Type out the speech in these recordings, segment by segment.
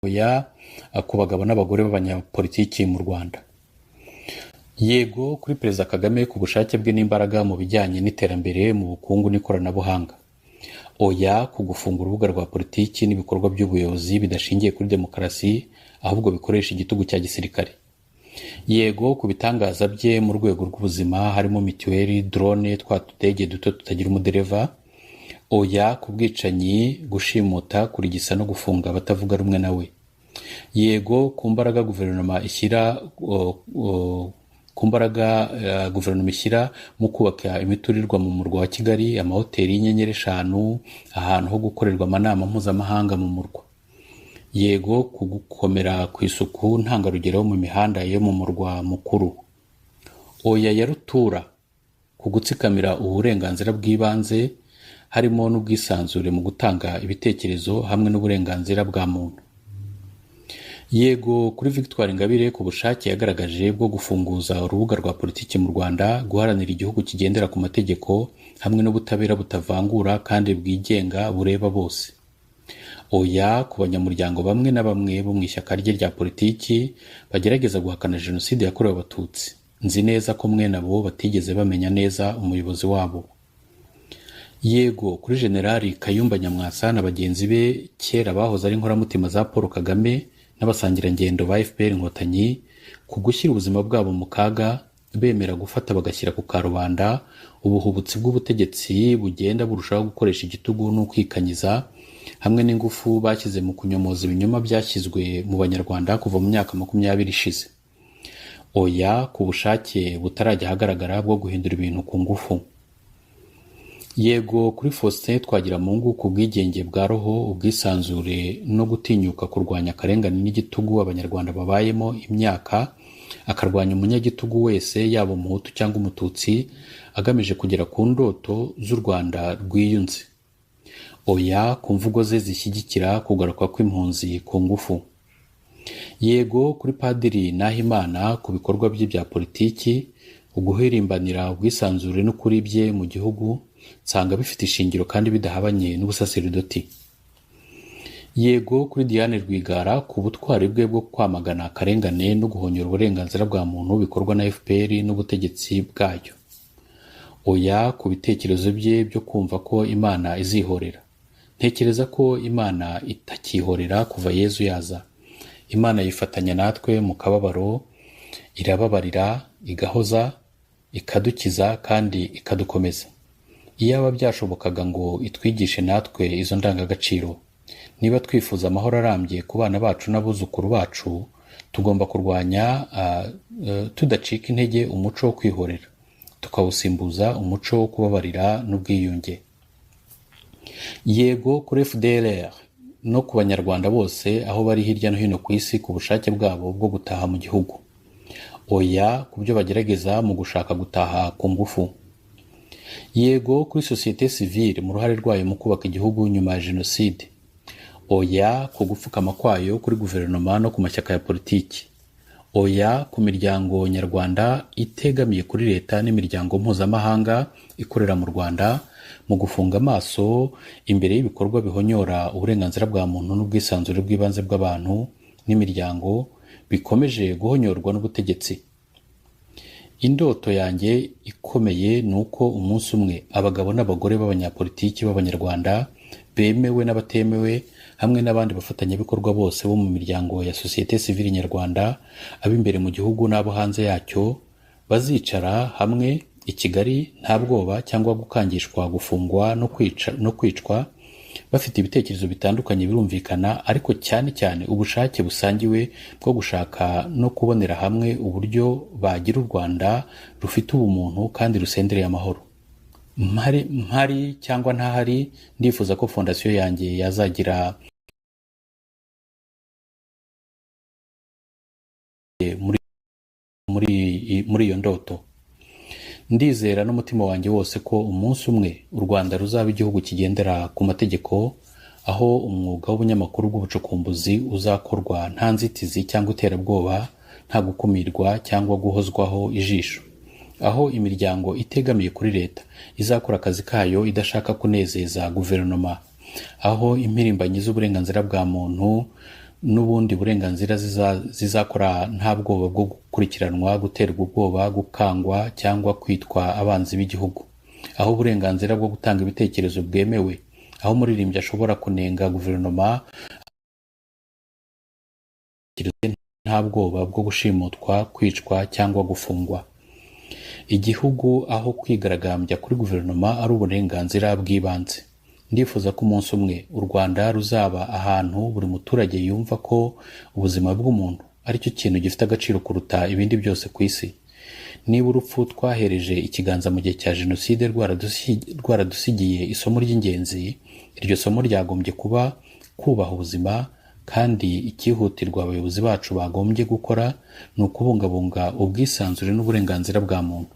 oya ku bagabo n'abagore b'abanyapolitiki mu Rwanda. Yego kuri Perezida Kagame ku bushake bwe n'imbaraga mu bijyanye n'iterambere mu bukungu n'ikoranabuhanga. Oya ku gufunga urubuga rwa politiki n'ibikorwa by'ubuyobozi bidashingiye kuri demokarasi ahubwo bikoresha igitugu cya gisirikare. Yego ku bitangaza bye mu rwego rw'ubuzima harimo mituweli, drone, twa tudege duto tutagira umudereva. Oya ku bwicanyi, gushimuta, kurigisa no gufunga abatavuga rumwe nawe. Yego ku mbaraga guverinoma ishyira mu kubaka imiturirwa mu murwa wa Kigali, amahoteli y'inyenyeri 5, ahantu ho gukorerwa amanama mpuzamahanga mu murwa. Yego ku gukomera ku isuku ntangarugero mu mihanda yo mu murwa mukuru. Oya ya rutura ku gutsikamira uburenganzira bw'ibanze harimo n'ubwisanzure mu gutanga ibitekerezo hamwe n'uburenganzira bwa muntu. Yego kuri Victoire Ingabire ku bushake yagaragaje bwo gufunguza urubuga rwa politiki mu Rwanda, guharanira igihugu kigendera ku mategeko hamwe n'ubutabera butavangura kandi bwigenga bureba bose. Oya ku banyamuryango bamwe na bamwe bo mu ishyaka rye rya politiki bagerageza guhakana jenoside yakorewe Abatutsi. Nzi neza ko mwe nabo batigeze bamenya neza umuyobozi wabo. Yego kuri Generali Kayumba Nyamwasa na bagenzi be kera bahoze ari inkoramutima za Paul Kagame n'abasangirangendo ba FPR Inkotanyi ku gushyira ubuzima bwabo mu kaga, bemera gufata bagashyira ku karubanda ubuhubutsi bw'ubutegetsi bugenda burushaho gukoresha igitugu n'ukwikanyiza hamwe n'ingufu bashyize mu kunyomoza ibinyoma byashyizwe mu Banyarwanda kuva mu myaka 20 ishize. Oya ku bushake butarajya ahagaragara bwo guhindura ibintu ku ngufu. Yego kuri Faustin Twagiramungu ku bwigenge bwa roho, ubwisanzure no gutinyuka kurwanya akarengane n'igitugu Abanyarwanda babayemo imyaka, akarwanya umunyagitugu wese yaba umuhutu cyangwa umututsi agamije kugera ku ndoto z'u Rwanda rwiyunze. Oya ku mvugo ze zishyigikira kugaruka kw'impunzi ku ngufu. Yego kuri Padiri Nahimana ku bikorwa bye bya politiki, uguhirimbanira ubwisanzure n'ukuri bye mu gihugu nsanga bifite ishingiro kandi bidahabanye n'ubusaserdoti. Yego kuri Diane Rwigara ku butwari bwe bwo kwamagana akarengane no guhonyora uburenganzira bwa muntu bikorwa na FPR n'ubutegetsi bwayo. Oya ku bitekerezo bye byo kumva ko Imana izihorera. Ntekereza ko Imana itakihorera kuva Yezu yaza. Imana yifatanya natwe mu kababaro, irababarira, igahoza, ikadukiza kandi ikadukomeza. Iyaba byashobokaga ngo itwigishe natwe izo ndangagaciro. Niba twifuza amahoro arambye ku bana bacu n'abuzukuru bacu, tugomba kurwanya tudacika intege umuco wo kwihorera, tukawusimbuza umuco wo kubabarira n'ubwiyunge. Yego kuri FDLR no ku Banyarwanda bose aho bari hirya no hino ku isi ku bushake bwabo bwo gutaha mu gihugu. Oya ku byo bagerageza mu gushaka gutaha ku ngufu. Yego kuri societe civile mu ruhare rwayo mu kubaka igihugu nyuma ya jenoside. Oya ku gupfukama kwayo kuri guverinoma no ku mashyaka ya politiki. Oya ku miryango nyarwanda itegamiye kuri leta n'imiryango mpuzamahanga ikorera mu Rwanda mu gufunga amaso imbere y'ibikorwa bihonyora uburenganzira bwa muntu n'ubwisanzure bw'ibanze bw'abantu n'imiryango bikomeje guhonyorwa n'ubutegetsi. Indoto yanjye ikomeye nuko umunsi umwe abagabo n'abagore b'abanyapolitiki b'Abanyarwanda bemewe n'abatemewe hamwe n'abandi bafatanyabikorwa bose bo mu miryango ya societe civile nyarwanda ab'imbere mu gihugu n'abo hanze yacyo bazicara hamwe i Kigali nta bwoba cyangwa gukangishwa, gufungwa no kwicwa, bafite ibitekerezo bitandukanye birumvikana, ariko cyane cyane ubushake busangiwe bwo gushaka no kubonera hamwe uburyo bagira u Rwanda rufite ubumuntu kandi rusendereye amahoro. Mpari cyangwa ntahari, ndifuza ko fondasiyo yanjye yazagira muri iyo ndoto. Ndizera n'umutima wanjye wose ko umunsi umwe u Rwanda ruzaba igihugu kigendera ku mategeko, aho umwuga w'ubunyamakuru bw'ubucukumbuzi uzakorwa nta nzitizi cyangwa iterabwoba, nta gukumirwa cyangwa guhozwaho ijisho, aho imiryango itegamiye kuri leta izakora akazi kayo idashaka kunezeza guverinoma, aho impirimbanyi z'uburenganzira bwa muntu n'ubundi burenganzira zizakora nta bwoba bwo gukurikiranwa, guterwa ubwoba, gukangwa cyangwa kwitwa abanzi b'igihugu, aho uburenganzira bwo gutanga ibitekerezo bwemewe, aho umuririmbyi ashobora kunenga guverinoma nta bwoba bwo gushimutwa, kwicwa cyangwa gufungwa. Igihugu aho kwigaragambya kuri guverinoma ari uburenganzira bw'ibanze. Ndifuza ko umunsi umwe u Rwanda ruzaba ahantu buri muturage yumva ko ubuzima bw'umuntu ari cyo kintu gifite agaciro kuruta ibindi byose ku isi. Niba urupfu twahereje ikiganza mu gihe cya Jenoside rwaradusigiye isomo ry'ingenzi, iryo somo ryagombye kuba kubaha ubuzima, kandi icyihutirwa abayobozi bacu bagombye gukora ni ukubungabunga ubwisanzure n'uburenganzira bwa muntu.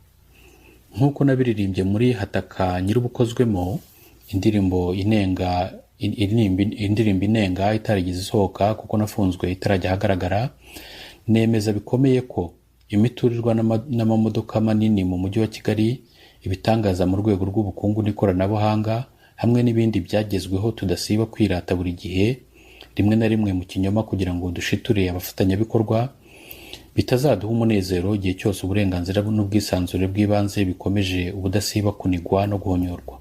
Nk'uko nabiririmbye muri Hataka Nyiribukozwemo, indirimbo inenga itarigeze isohoka kuko nafunzwe itarajya ahagaragara, nemeza bikomeye ko imiturirwa n'amamodoka manini mu mujyi wa Kigali, ibitangaza mu rwego rw'ubukungu n'ikoranabuhanga, hamwe n'ibindi byagezweho tudasiba kwirata buri gihe, rimwe na rimwe mu kinyoma kugira ngo dushiture abafatanyabikorwa, bitazaduha umunezero igihe cyose uburenganzira n'ubwisanzure bw'ibanze bikomeje ubudasiba kunigwa no guhonyorwa.